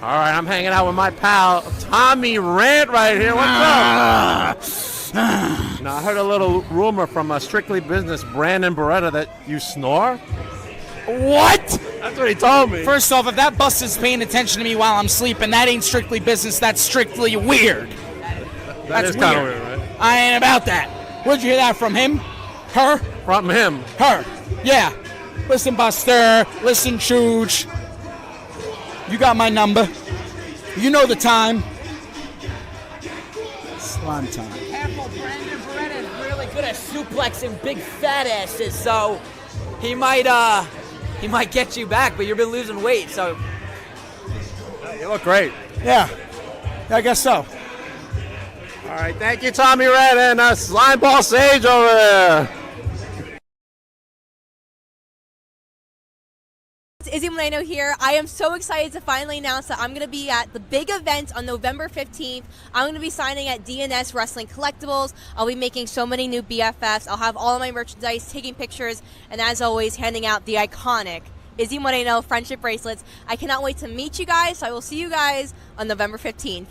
All right, I'm hanging out with my pal Tommy Rant right here. What's up? Now I heard a little rumor from Strictly Business, Brandon Beretta, that you snore. What? That's what he told me. First off, if that bus is paying attention to me while I'm sleeping, that ain't strictly business. That's strictly weird. That's kind of weird, right? I ain't about that. Where'd you hear that from him? Her? From him. Her. Yeah. Listen, Buster. Listen, Chooch. You got my number. You know the time. Slime time. Careful, Brandon Beretta is really good at suplexing big fat asses, so he might get you back, but you've been losing weight, so. You look great. Yeah, I guess so. All right, thank you, Tommy Red and Slimeball Sage over there. Izzy Moreno here. I am so excited to finally announce that I'm going to be at the big event on November 15th. I'm going to be signing at DNS Wrestling Collectibles. I'll be making so many new BFFs. I'll have all of my merchandise, taking pictures, and as always, handing out the iconic Izzy Moreno friendship bracelets. I cannot wait to meet you guys, so I will see you guys on November 15th.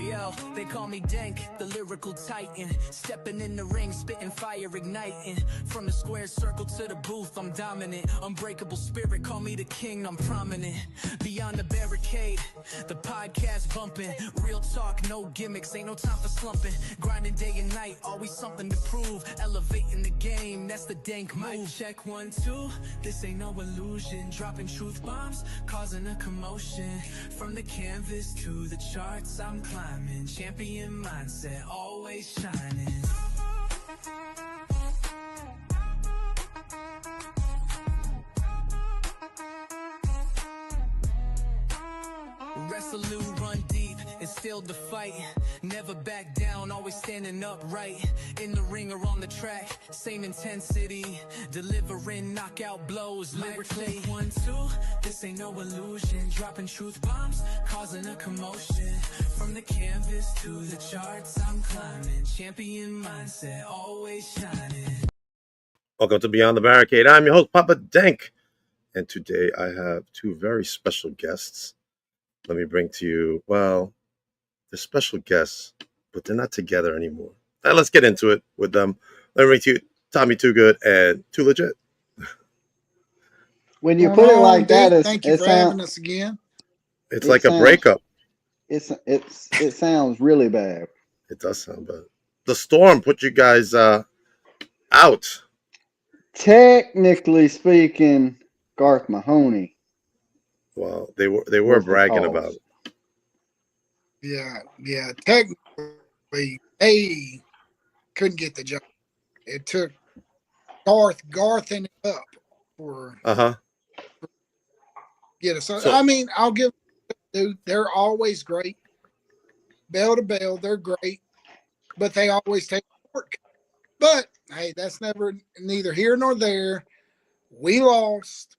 Yo, they call me Dank, the lyrical titan. Stepping in the ring, spitting fire, igniting. From the square circle to the booth, I'm dominant. Unbreakable spirit, call me the king, I'm prominent. Beyond the barricade, the podcast bumping. Real talk, no gimmicks, ain't no time for slumping. Grinding day and night, always something to prove. Elevating the game, that's the Dank move. Mic check 1, 2, this ain't no illusion. Dropping truth bombs, causing a commotion. From the canvas to the charts, I'm climbing. Champion mindset, always shining. Resolute, run deep, instilled the fight. Never back down, always standing upright. In the ring or on the track, same intensity. Delivering knockout blows lyrically. 1, 2, this ain't no illusion. Dropping truth bombs, causing a commotion. From the canvas to the charts, I'm climbing. Champion mindset, always shining. Welcome to Beyond the Barricade. I'm your host, Papa Dank. And today I have two very special guests. Let me bring to you, well, they're special guests, but they're not together anymore. Now let's get into it with them. Let me bring to you Tommy Too Good and Too Legit. When you put it like that, thank you for having us again. It's like a breakup. It sounds really bad. It does sound bad. The storm put you guys out. Technically speaking, Garth Mahoney. Well, they were bragging about it. Yeah. Technically, they couldn't get the job. It took Garth and it up for get us. So, I mean, I'll give dude. They're always great. Bell to bell, they're great, but they always take work. But hey, that's neither here nor there. We lost.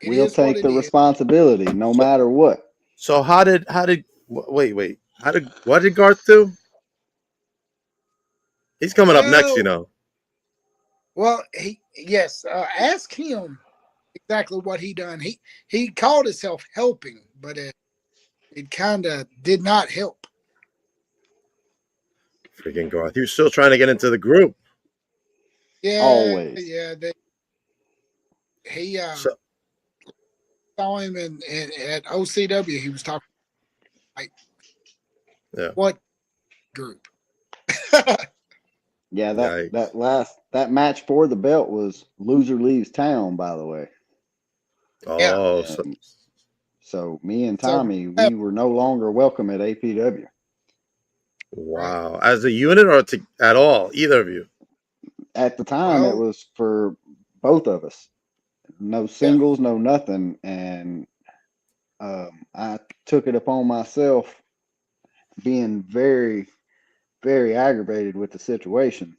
We'll take the responsibility no matter what. So what did Garth do? He's coming up next, you know. Well, ask him exactly what he done. He called himself helping, but it kind of did not help. Freaking Garth. He was still trying to get into the group. Yeah. Always. Yeah. He saw him at OCW. He was talking like, what group? Yeah, that match for the belt was loser leaves town, by the way. Oh, so me and Tommy, we were no longer welcome at APW. Wow. As a unit or at all? Either of you? At the time, it was for both of us. No singles, no nothing. And I took it upon myself, being very, very aggravated with the situation.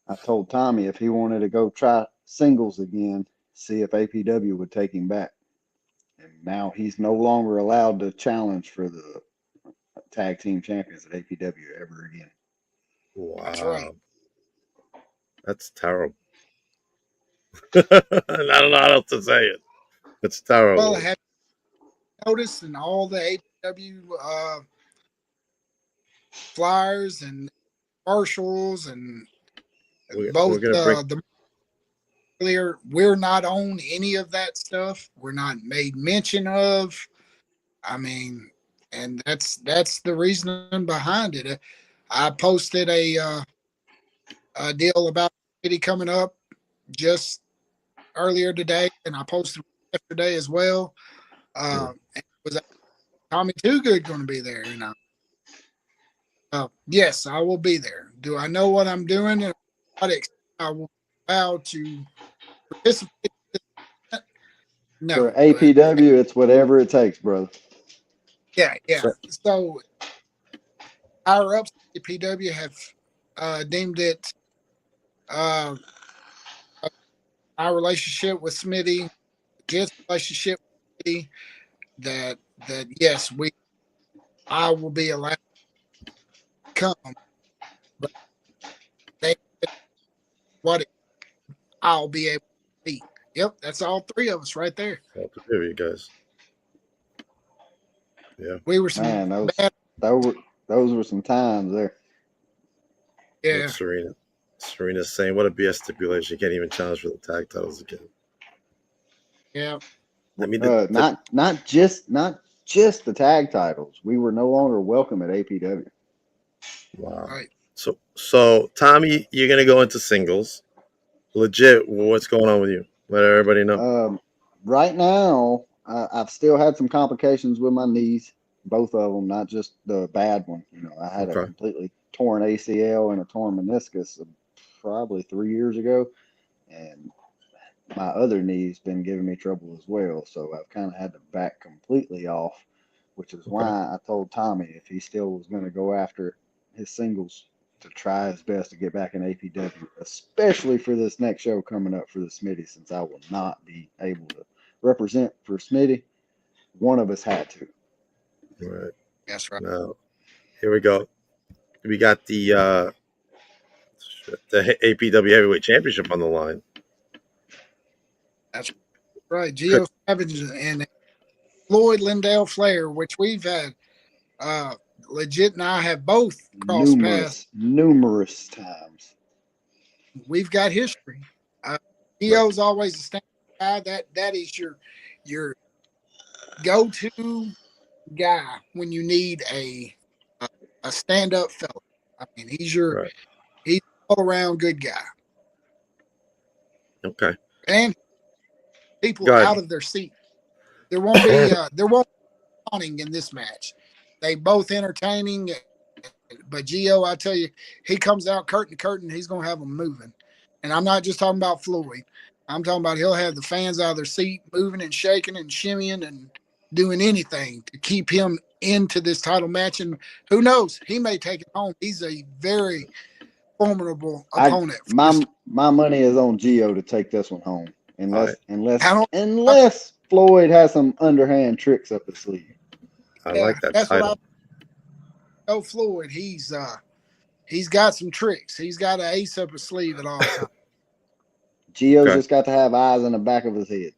I told Tommy if he wanted to go try singles again, see if APW would take him back. And now he's no longer allowed to challenge for the tag team champions at APW ever again. Wow. That's right. That's terrible. I don't know how else to say it. It's terrible. Well, have you noticed in all the APW flyers and commercials and We're both gonna bring. the earlier, we're not on any of that stuff. We're not made mention of. I mean, and that's the reason behind it. I posted a deal about City coming up just earlier today, and I posted yesterday as well. And was Tommy Too Good going to be there? Yes, I will be there. Do I know what I'm doing? And what I will allow to participate? No. For APW, it's whatever it takes, brother. Yeah. So higher ups at APW have deemed it our relationship with Smitty, Jet's relationship with Smitty, that yes, I will be allowed to come, but they what I'll be able to be. Yep, that's all three of us right there. All three of you guys. Yeah. We were some Man, bad. those were some times there. Yeah. Look, Serena's saying, what a BS stipulation. You can't even challenge for the tag titles again. Yeah. I mean, Not just the tag titles. We were no longer welcome at APW. wow. Right. So Tommy, you're gonna go into singles. Legit, what's going on with you? Let everybody know. Right now, I've still had some complications with my knees, both of them, not just the bad one. I had a completely torn ACL and a torn meniscus probably 3 years ago, and my other knee's been giving me trouble as well. So I've kind of had to back completely off, which is why I told Tommy if he still was going to go after his singles to try his best to get back in APW, especially for this next show coming up for the Smitty, since I will not be able to represent for Smitty. One of us had to. Right. That's right. Now, here we go. We got the APW Heavyweight Championship on the line. That's right. Gio Savage and Floyd Lindell Flair, which we've had Legit and I have both crossed paths numerous times. We've got history. Gio's always a stand guy. That is your go-to guy when you need a stand-up fella. I mean, he's an all-around good guy. Okay. And people out of their seat. There won't be taunting in this match. They both entertaining, but Gio, I tell you, he comes out curtain to curtain, he's gonna have them moving. And I'm not just talking about Floyd. I'm talking about he'll have the fans out of their seat, moving and shaking and shimmying and doing anything to keep him into this title match. And who knows, he may take it home. He's a very formidable opponent. My money is on Gio to take this one home, unless Floyd has some underhand tricks up his sleeve. I like that title. Floyd, he's got some tricks. He's got an ace up his sleeve at all times. Gio's just got to have eyes in the back of his head.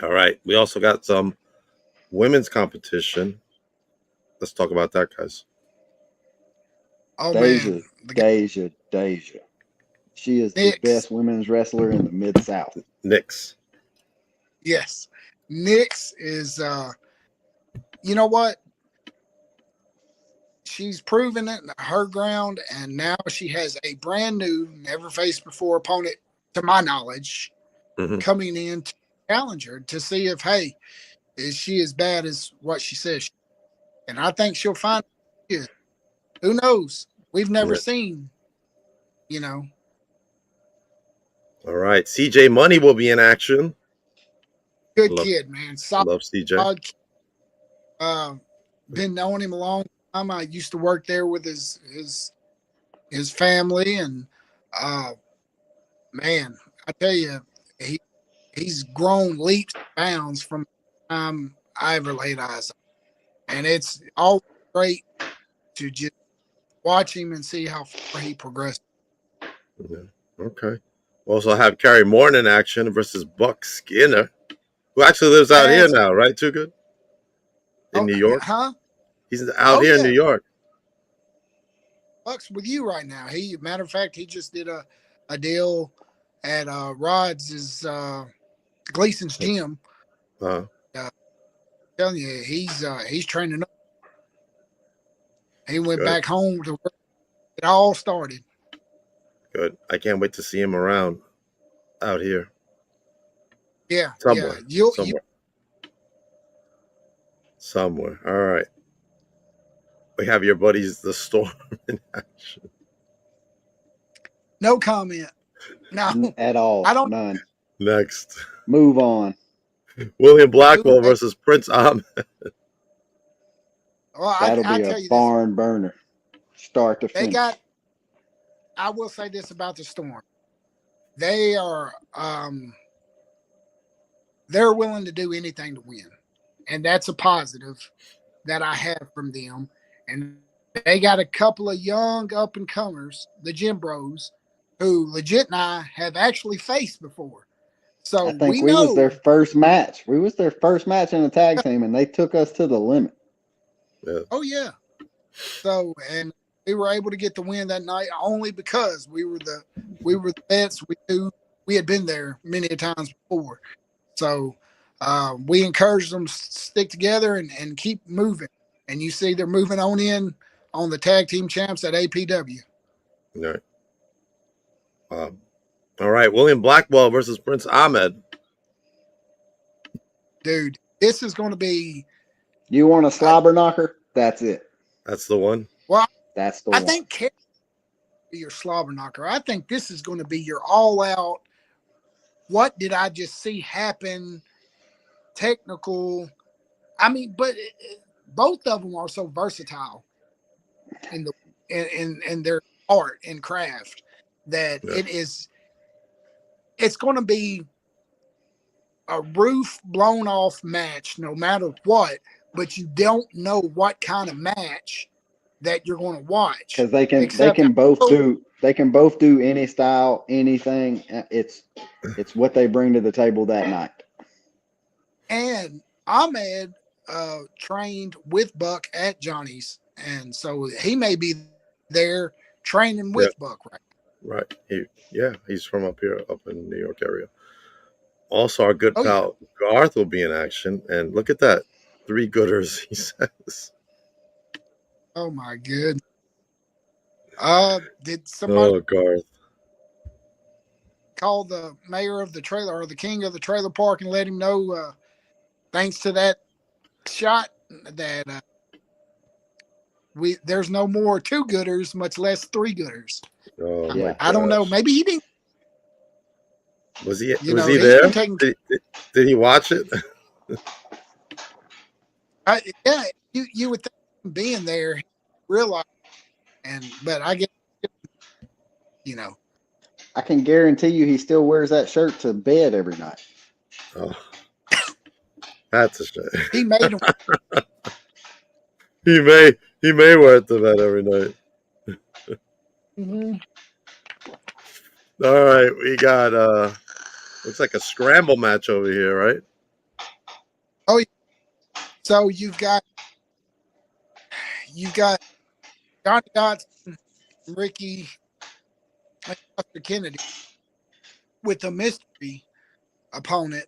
All right. We also got some women's competition. Let's talk about that, guys. Oh, Deja. man. She is the best women's wrestler in the Mid-South. Nyx. Yes. Nyx is you know what? She's proven it her ground, and now she has a brand new, never faced before opponent, to my knowledge, coming in to challenge her to see if, hey, is she as bad as what she says? And I think she'll find it. Who knows? We've never seen, All right. CJ Money will be in action. Good kid, man. Love CJ. Been knowing him a long time. I used to work there with his family, and man, I tell you, he's grown leaps and bounds from the time I ever laid eyes on him. And it's all great to just watch him and see how far he progressed. Yeah. Okay. We also have Kerry Morton in action versus Buck Skinner, who actually lives out here now, right? Too good in New York. Huh? He's out here in New York. Buck's with you right now. Matter of fact, he just did a deal at Rod's Gleason's gym. Telling you, he's training up. He went back home to where it all started. Good. I can't wait to see him around out here. Yeah. Somewhere. Yeah. Somewhere. All right. We have your buddies, the Storm, in action. No comment. No. At all. I don't. None. Next. Move on. William Blackwell versus Prince Ahmed. Well, That'll be a barn burner. Start to finish. I will say this about the Storm. They are they're willing to do anything to win. And that's a positive that I have from them. And they got a couple of young up and comers, the Gym Bros, who Legit and I have actually faced before. So I think we was their first match. We was their first match in the tag team, and they took us to the limit. Yeah. Oh yeah. So and we were able to get the win that night only because we were the vets. We knew we had been there many times before. So we encourage them to stick together and keep moving. And you see they're moving on in on the tag team champs at APW. All right. All right. William Blackwell versus Prince Ahmed. Dude, this is going to be. You want a slobber knocker? That's it. That's the one. Well, that's the one. I think your slobber knocker. I think this is going to be your all out. What did I just see happen? Technical. I mean, but both of them are so versatile in their art and craft that it's going to be a roof blown off match no matter what, but you don't know what kind of match that you're going to watch because they can both do any style, anything. It's what they bring to the table that night. And Ahmed trained with Buck at Johnny's, and so he may be there training with Buck right. He's from up here, up in the New York area. Also, our good pal Garth will be in action, and look at that, 3 gooders, he says. Oh my good. Did somebody Garth call the mayor of the trailer or the king of the trailer park and let him know thanks to that shot that there's no more 2 gooders, much less 3 gooders. I don't know. Maybe he didn't. Was he there? Did he watch it? You would think him being there, realize, but I guess I can guarantee you he still wears that shirt to bed every night. Oh, that's a shame. He made him. he may wear it to bed every night. Mm-hmm. All right, we got looks like a scramble match over here, right? Oh, so you've got Johnny Dotson, Ricky, and Buster Kennedy with a mystery opponent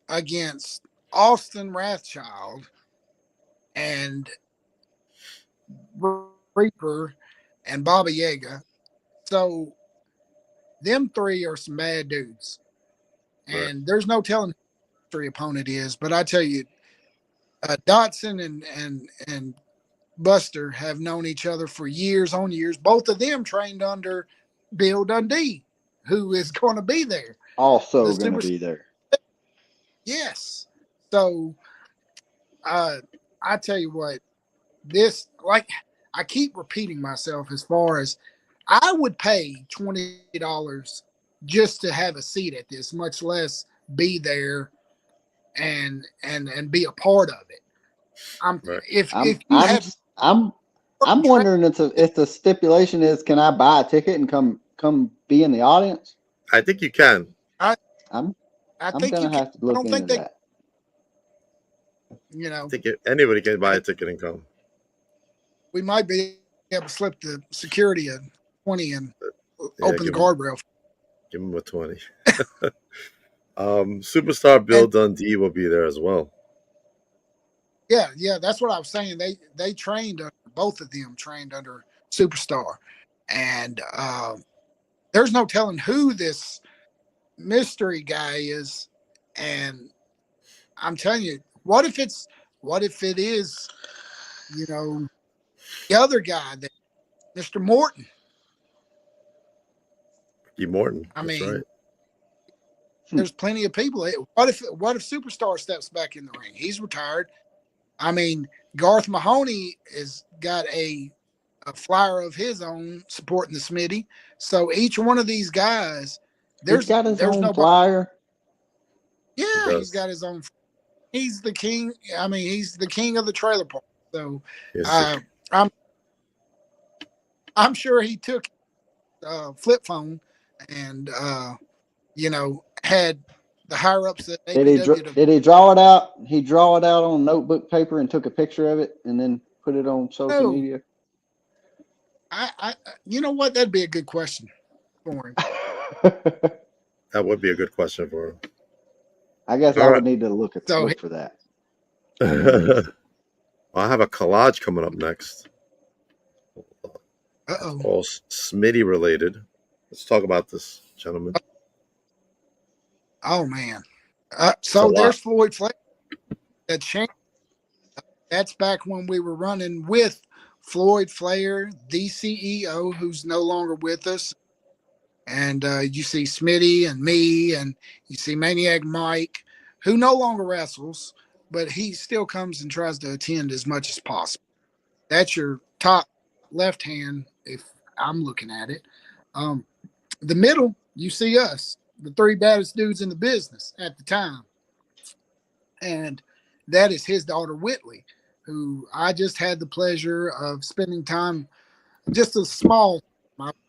against Austin Wrathchild and Reaper and Baba Yaga. So them 3 are some bad dudes. And there's no telling who the opponent is. But I tell you, Dotson and Buster have known each other for years on years. Both of them trained under Bill Dundee, who is going to be there. Also going to be there. Yes. So I tell you what, I keep repeating myself as far as I would pay $20 just to have a seat at this, much less be there and be a part of it. I'm wondering if the stipulation is, can I buy a ticket and come be in the audience? I think you can. I I'm think gonna you can. have to I look don't think into they. that. You know, I think anybody can buy a ticket and come. we might be able to slip the security a 20 and Yeah, open the give him, guardrail. give him a 20. Superstar Bill And Dundee will be there as well. yeah, that's what I was saying. They trained both of them trained under Superstar, and there's no telling who this mystery guy is. And I'm telling you, what if it is, you know, the other guy, that Mr. Morton? Ricky Morton. I That's mean, right. there's plenty of people. What if Superstar steps back in the ring? He's retired. I mean, Garth Mahoney has got a flyer of his own supporting the Smitty. So each one of these guys, He's got his own nobody. flyer. Yeah, He he's does. got his own. He's the king. I mean, he's the king of the trailer park. So Yes, I'm sure he took flip phone and had the higher ups at APW. Did he draw it out? He draw it out on notebook paper and took a picture of it and then put it on social No. media. I you know what? That'd be a good question for him. that would be a good question for him. I guess All I right. would need to look for that. I have a collage coming up next. Uh-oh. All Smitty related. Let's talk about this, gentlemen. Oh man. So there's Floyd Flair. That changed. That's back when we were running with Floyd Flair, the CEO, who's no longer with us. And you see Smitty and me, and you see Maniac Mike, who no longer wrestles, but he still comes and tries to attend as much as possible. That's your top left hand, if I'm looking at it. The middle, you see us, the three baddest dudes in the business at the time. And that is his daughter, Whitley, who I just had the pleasure of spending time, just a small,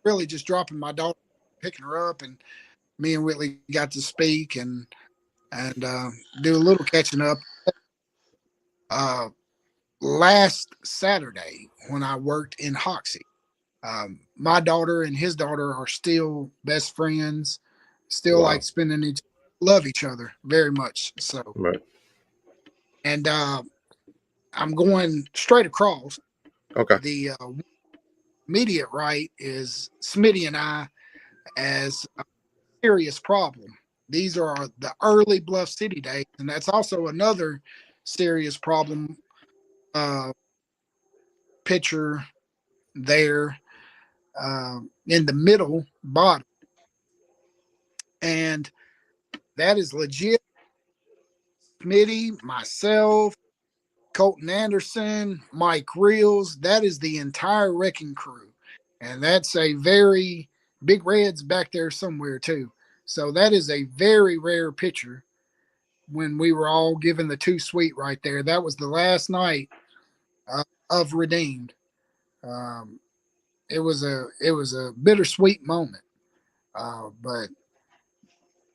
really just dropping my daughter, picking her up, and me and Whitley got to speak and do a little catching up. Last Saturday when I worked in Hoxie, my daughter and his daughter are still best friends, still like spending love each other very much. So, right. And I'm going straight across. Okay. The immediate right is Smitty and I as a serious problem. These are the early Bluff City days, and that's also another serious problem picture there in the middle bottom. And that is legit. Smitty, myself, Colton Anderson, Mike Reels, that is the entire wrecking crew. And that's a very Big Red's back there somewhere too. So that is a very rare picture when we were all given the two sweet right there. That was the last night of Redeemed. It was a bittersweet moment. But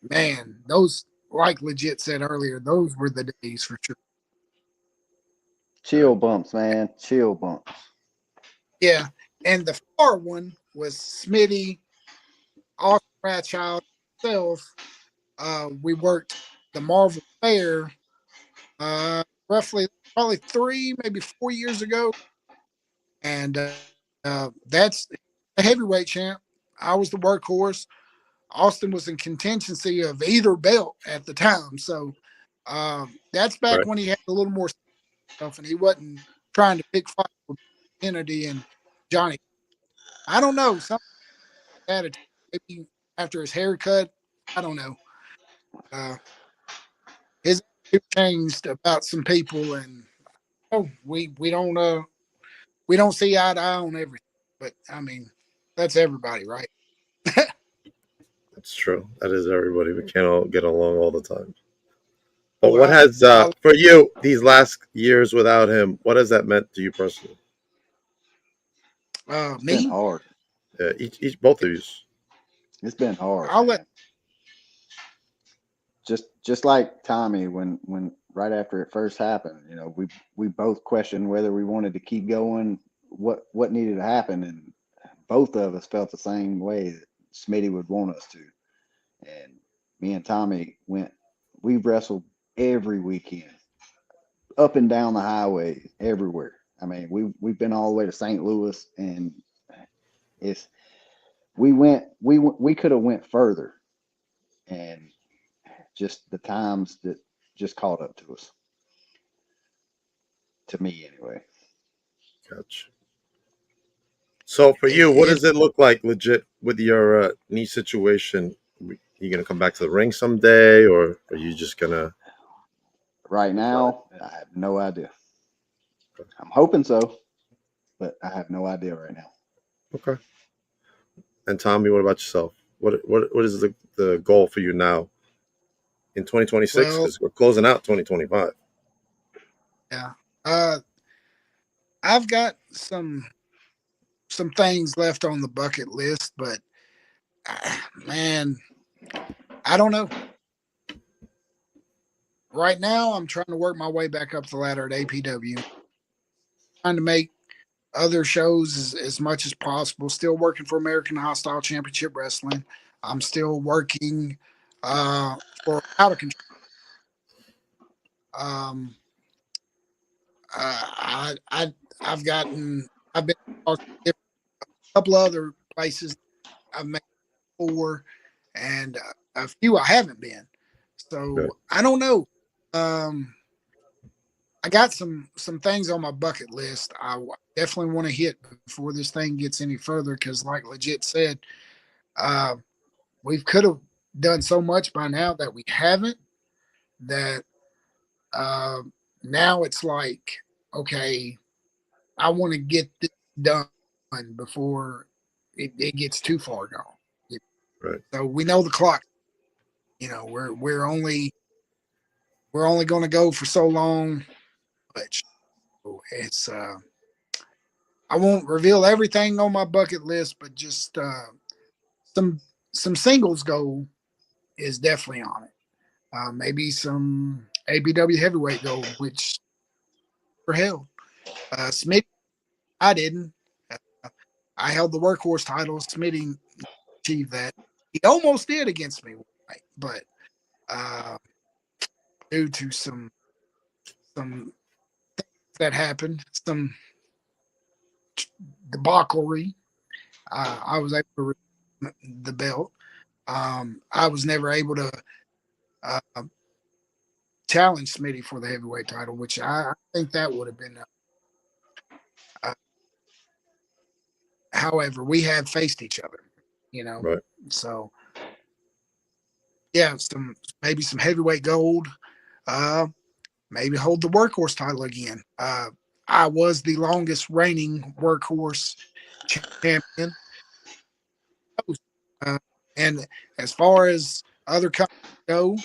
man, those, like legit said earlier, those were the days for sure. Chill bumps, man. Chill bumps. Yeah. And the far one was Smitty, Austin Rathchild, myself. We worked the Marvel Fair probably 3, maybe 4 years ago. And that's a heavyweight champ. I was the workhorse. Austin was in contingency of either belt at the time. So that's back when he had a little more stuff and he wasn't trying to pick fight with Kennedy and Johnny. I don't know. Something attitude. Maybe after his haircut. I don't know. His attitude changed about some people, and we don't see eye to eye on everything. But I mean, that's everybody, right? That's true. That is everybody. We can't all get along all the time. But what has for you these last years without him? What has that meant to you personally? It's been Me, hard. Yeah, both of you. It's been hard, I'll man. let. Just like Tommy, when right after it first happened, we both questioned whether we wanted to keep going, what needed to happen, and both of us felt the same way that Smitty would want us to. And me and Tommy we wrestled every weekend, up and down the highway, everywhere. I mean, we've been all the way to St. Louis, and it's we could have went further, and just the times that just caught up to us. To me, anyway. Gotcha. So for you, what It, does it look like legit with your knee situation? You gonna come back to the ring someday, or are you just gonna? Right now, I have no idea. I'm hoping so, but I have no idea right now. Okay. And Tommy, what about yourself? What is the goal for you now in 2026? well, Because we're closing out 2025. yeah. I've got some things left on the bucket list, but man, I don't know. Right now, I'm trying to work my way back up the ladder at APW, trying to make other shows as much as possible. Still working for American Hostile Championship Wrestling. I'm still working for Out of Control. Um, I've been to a couple other places I've made before, and a few I haven't been. Okay. So I don't know. I got some things on my bucket list. Definitely want to hit before this thing gets any further, because, like legit said, uh, we could have done so much by now that we haven't. That uh, now it's like, okay, I want to get this done before it gets too far gone. Right. So we know the clock. We're only going to go for so long, but it's I won't reveal everything on my bucket list, but just some singles goal is definitely on it. Maybe some ABW heavyweight goal, which for hell, Smitty, I didn't. I held the workhorse title. Smitty achieved that. He almost did against me, but due to some things that happened, some debauchery, I was able to retain the belt. I was never able to uh, challenge Smitty for the heavyweight title, which I think that would have been. However, we have faced each other, Right. So yeah, maybe some heavyweight gold. Maybe hold the workhorse title again. I was the longest reigning workhorse champion. And as far as other companies go,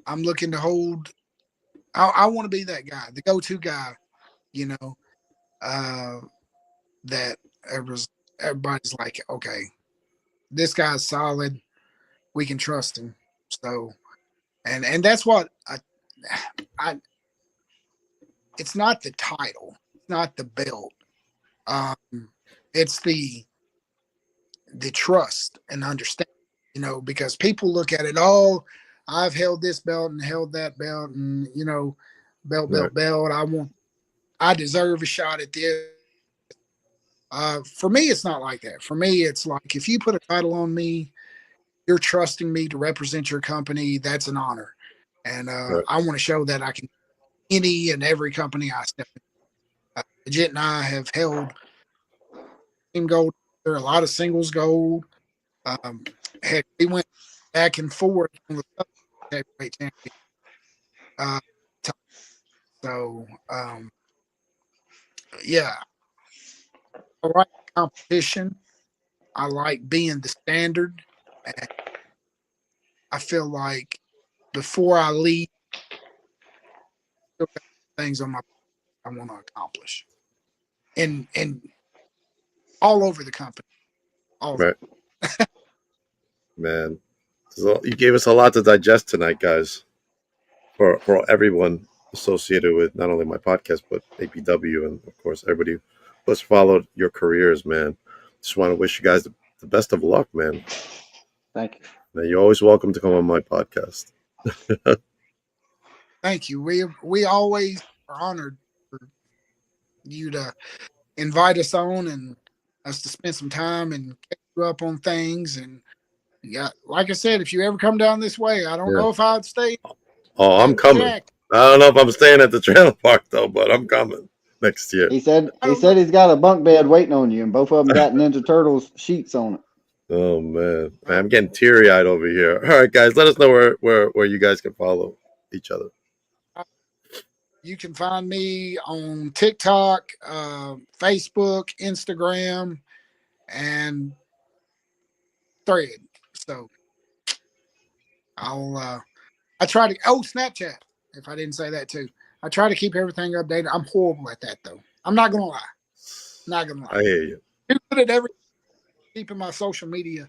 I'm looking to hold. I want to be that guy, the go-to guy, that everybody's like, okay, this guy's solid. We can trust him. So, and that's what I it's not the title, it's not the belt. It's the trust and understanding, because people look at it all. I've held this belt and held that belt, and belt, Right. I deserve a shot at this. For me, it's not like that. For me, it's like, if you put a title on me, you're trusting me to represent your company. That's an honor, and Right. I want to show that I can. Any and every company I step in. Legit and I have held team gold. There are a lot of singles gold. Heck, we went back and forth on the heavyweight champion. So, yeah, I like competition. I like being the standard. And I feel like before I leave, I still got things on my I want to accomplish. and all over the company. All over. Right. Man, so you gave us a lot to digest tonight, guys. For everyone associated with not only my podcast but APW, and of course everybody who has followed your careers, man. Just want to wish you guys the best of luck, man. Thank you. Now, you're always welcome to come on my podcast. Thank you. We always are honored for you to invite us on and us to spend some time and catch you up on things. And yeah, like I said, if you ever come down this way, I don't know if I'd stay. Oh, I'm coming. Jack. I don't know if I'm staying at the trailer park though, but I'm coming next year. He said he's got a bunk bed waiting on you, and both of them got Ninja Turtles sheets on it. Oh man, I'm getting teary eyed over here. All right, guys, let us know where you guys can follow each other. You can find me on TikTok, Facebook, Instagram, and Thread. So I try to Snapchat, if I didn't say that too. I try to keep everything updated. I'm horrible at that though. I'm not gonna lie. I hear you. I'm good at everything, keeping my social media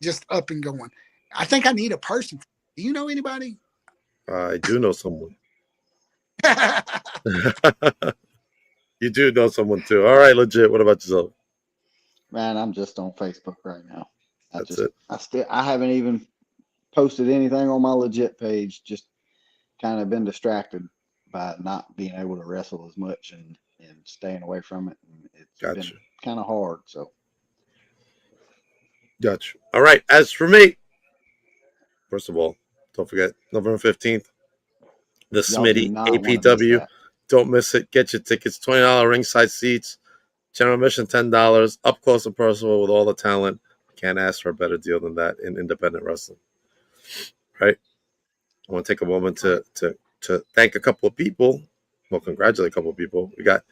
just up and going. I think I need a person. Do you know anybody? I do know someone. You do know someone too. All right, legit. What about yourself? Man, I'm just on Facebook right now. That's it. I haven't even posted anything on my legit page. Just kind of been distracted by not being able to wrestle as much and staying away from it. And it's been kind of hard. So, gotcha. All right. As for me, first of all, don't forget November 15th, the Smitty APW. Don't miss it. Get your tickets. $20 ringside seats. General admission $10. Up close and personal with all the talent. Can't ask for a better deal than that in independent wrestling. Right? I want to take a moment to thank a couple of people. Well, congratulate a couple of people. We got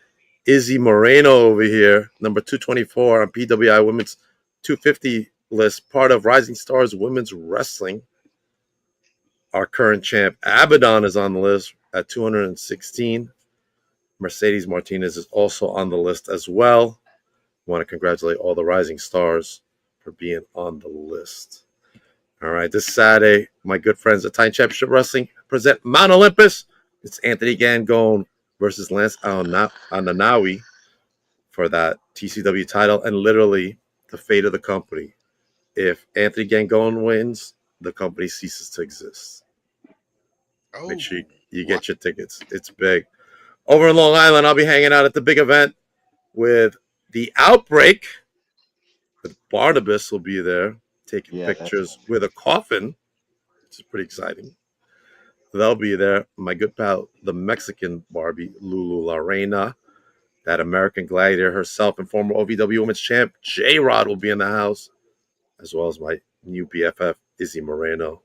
Izzy Moreno over here, number 224 on PWI Women's 250 list, part of Rising Stars Women's Wrestling. Our current champ, Abaddon, is on the list at 216. Mercedes Martinez is also on the list as well. I want to congratulate all the Rising Stars for being on the list. All right, this Saturday, my good friends at Titan Championship Wrestling present Mount Olympus. It's Anthony Gangone versus Lance Ananawi for that TCW title and literally the fate of the company. If Anthony Gangone wins, the company ceases to exist. Make sure you get your tickets. It's big. Over in Long Island, I'll be hanging out at the big event with The Outbreak. With Barnabas will be there taking pictures with a coffin, which is pretty exciting. They'll be there. My good pal, the Mexican Barbie, Lulu La Reina, that American Gladiator herself and former OVW Women's Champ, J-Rod, will be in the house, as well as my new BFF, Izzy Moreno.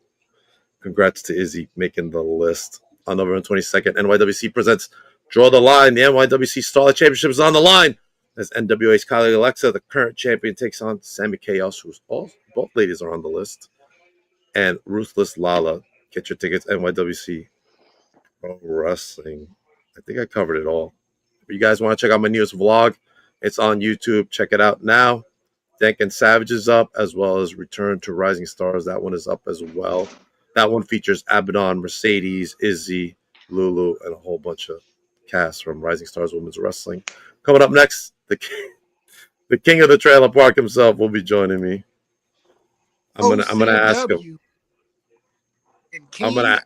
Congrats to Izzy making the list. On November 22nd, NYWC presents Draw the Line. The NYWC Starlight Championship is on the line as NWA's Kylie Alexa, the current champion, takes on Sammy Chaos, who's both ladies are on the list, and Ruthless Lala. Get your tickets, NYWC Pro Wrestling. I think I covered it all. If you guys want to check out my newest vlog, it's on YouTube. Check it out now. Dank and Savage is up, as well as Return to Rising Stars. That one is up as well. That one features Abaddon, Mercedes, Izzy, Lulu, and a whole bunch of cast from Rising Stars Women's Wrestling. Coming up next, the king of the trailer park himself will be joining me. I'm gonna ask him. I'm gonna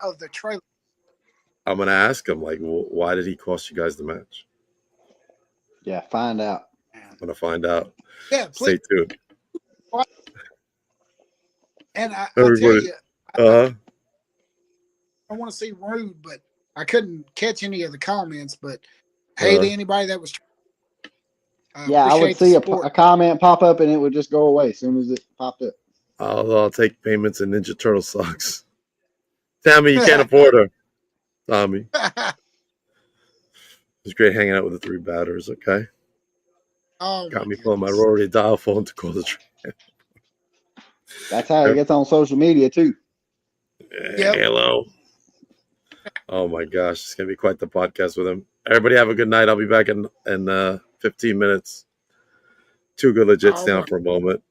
ask him, like, why did he cost you guys the match? Yeah, find out. I'm gonna find out. Yeah, stay tuned. And I'll tell you, I want to see Rude, but I couldn't catch any of the comments. But hey, to anybody that was, I would see a comment pop up and it would just go away as soon as it popped up. I'll take payments in Ninja Turtle socks. Tommy, you can't afford her. Tommy. It was great hanging out with the three batters, okay? Got me pulling my rotary dial phone to call the train. That's how it gets on social media, too. Yep. Hello. Oh, my gosh. It's going to be quite the podcast with him. Everybody have a good night. I'll be back in 15 minutes. Two good legits Oh down my. for a moment.